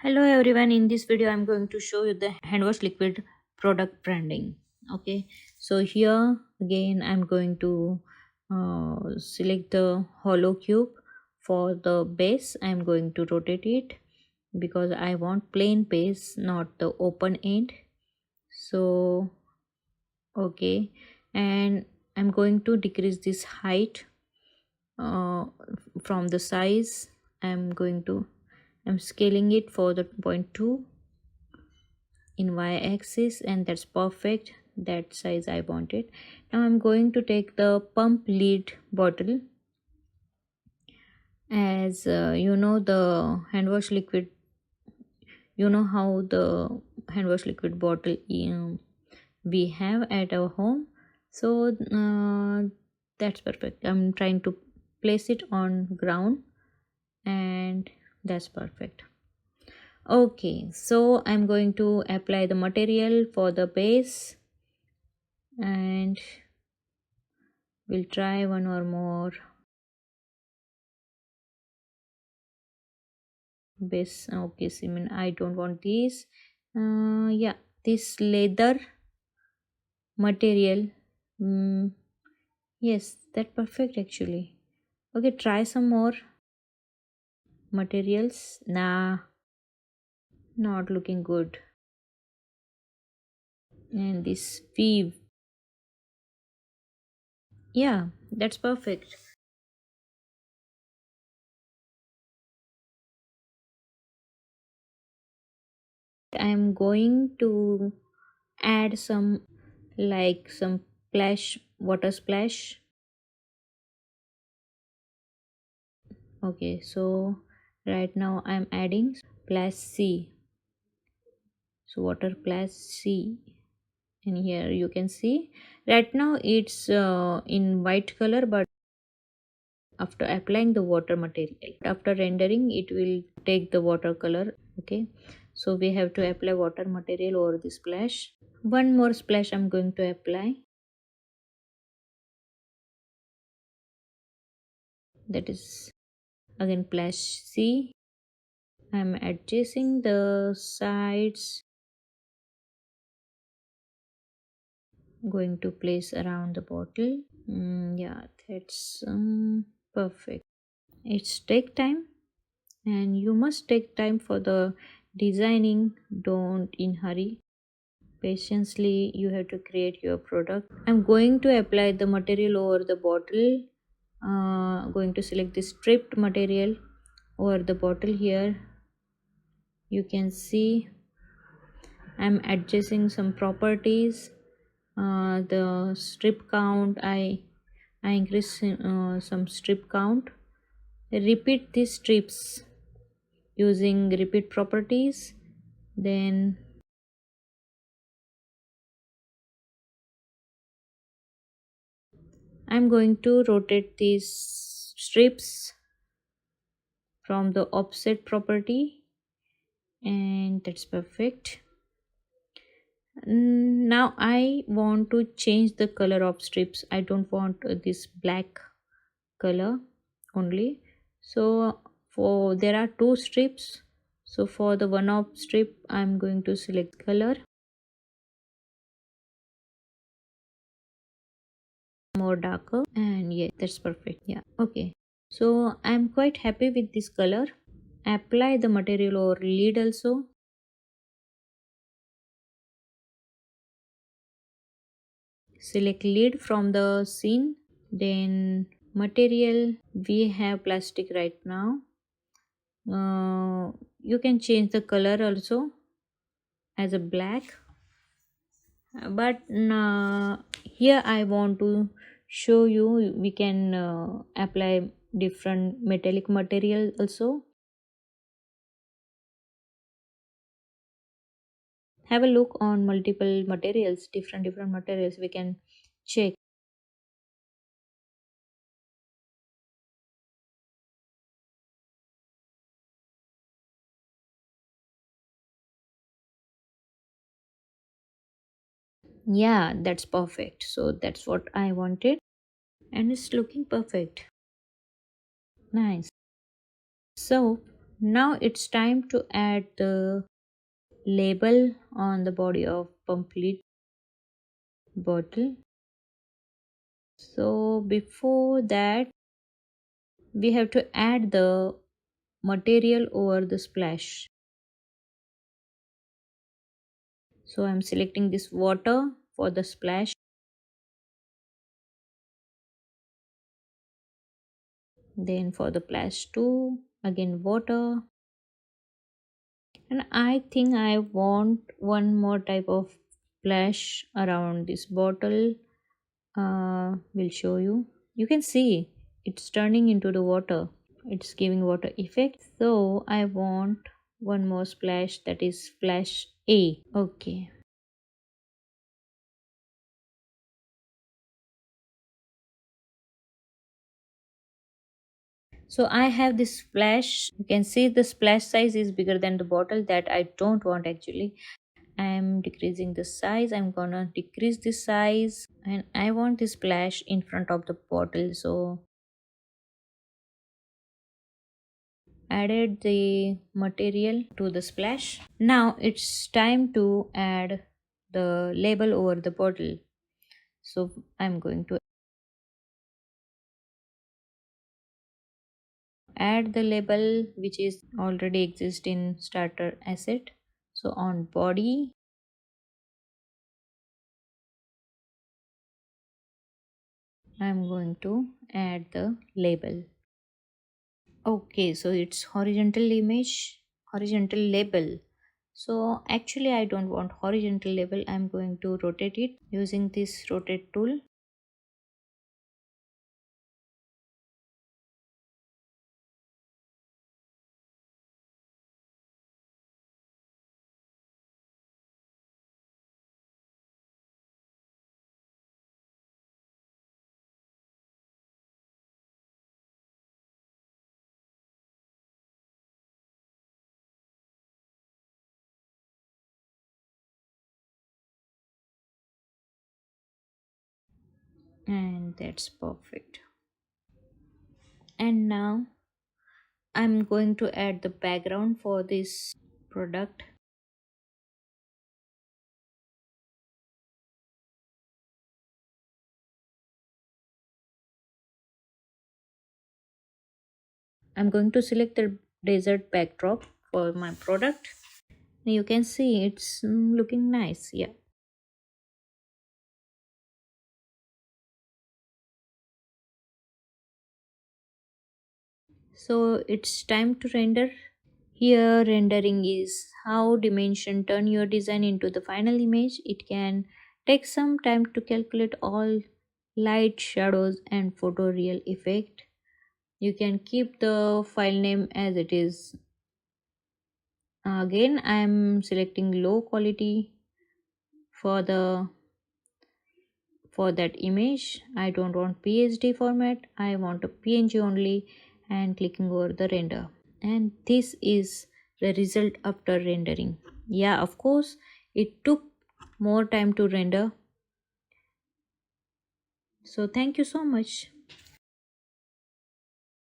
Hello everyone, in this video I'm going to show you the hand wash liquid product branding. Okay, so here again I'm going to select the hollow cube. For the base I'm going to rotate it because I want plain base, not the open end. So okay, and I'm going to decrease this height uh, from the size. I'm scaling it for the 0.2 in y-axis, and that's perfect. That size I wanted. Now I'm going to take the pump lid bottle. As you know, the hand wash liquid, you know how the hand wash liquid bottle we have at our home. So that's perfect. I'm trying to place it on ground, and that's perfect. Okay, so I'm going to apply the material for the base, and we'll try one or more base. Okay, Simon, I don't want these. Yeah, this leather material. mm, yes, that perfect actually. Okay, try some more materials. Nah, not looking good. And this weave, yeah, that's perfect. I'm going to add some, like some splash, water splash. Okay, so right now I'm adding plus C. So water plus C, and here you can see right now it's in white color, but after applying the water material, after rendering, it will take the water color. Okay, so we have to apply water material over the splash. One more splash I'm going to apply, that is again plus C. I'm adjusting the sides, going to place around the bottle. Yeah, that's perfect. It's take time, and you must take time for the designing. Don't in hurry. Patiently you have to create your product. I'm going to apply the material over the bottle. Going to select the stripped material over the bottle. Here you can see I'm adjusting some properties. The strip count, I increase some strip count. Repeat these strips using repeat properties. Then I'm going to rotate these strips from the offset property, and that's perfect. Now I want to change the color of strips. I don't want this black color only. So for there are two strips, so for the one of strip I'm going to select color more darker, and yeah, that's perfect. Yeah, okay, so I'm quite happy with this color. Apply the material over lid also. Select lid from the scene. Then material, we have plastic right now. You can change the color also as a black, but here I want to show you we can apply different metallic material also. Have a look on multiple materials, different materials we can check. Yeah, that's perfect. So that's what I wanted, and it's looking perfect. Nice. So Now it's time to add the label on the body of complete bottle. So before that, we have to add the material over the splash. So I'm selecting this water for the splash, then for the splash 2 again water, and I think I want one more type of splash around this bottle. Will show you. You can see it's turning into the water. It's giving water effect. So I want one more splash, that is splash A. Okay. So I have this splash. You can see the splash size is bigger than the bottle, that I don't want actually. I am decreasing the size. I'm gonna decrease the size, and I want this splash in front of the bottle. So added the material to the splash. Now it's time to add the label over the bottle. So I'm going to add the label which is already exist in starter asset. So on body, I'm going to add the label. Okay, so it's horizontal image, horizontal label. So actually I don't want horizontal label. I'm going to rotate it using this rotate tool. And that's perfect. And now I'm going to add the background for this product. I'm going to select the desert backdrop for my product. You can see it's looking nice. Yeah. So it's time to render. Here rendering is how dimension turn your design into the final image. It can take some time to calculate all light, shadows and photoreal effect. You can keep the file name as it is. Again, I'm selecting low quality for the for that image. I don't want PSD format, I want a PNG only, and clicking over the render. And this is the result after rendering. Yeah, of course, it took more time to render. So thank you so much.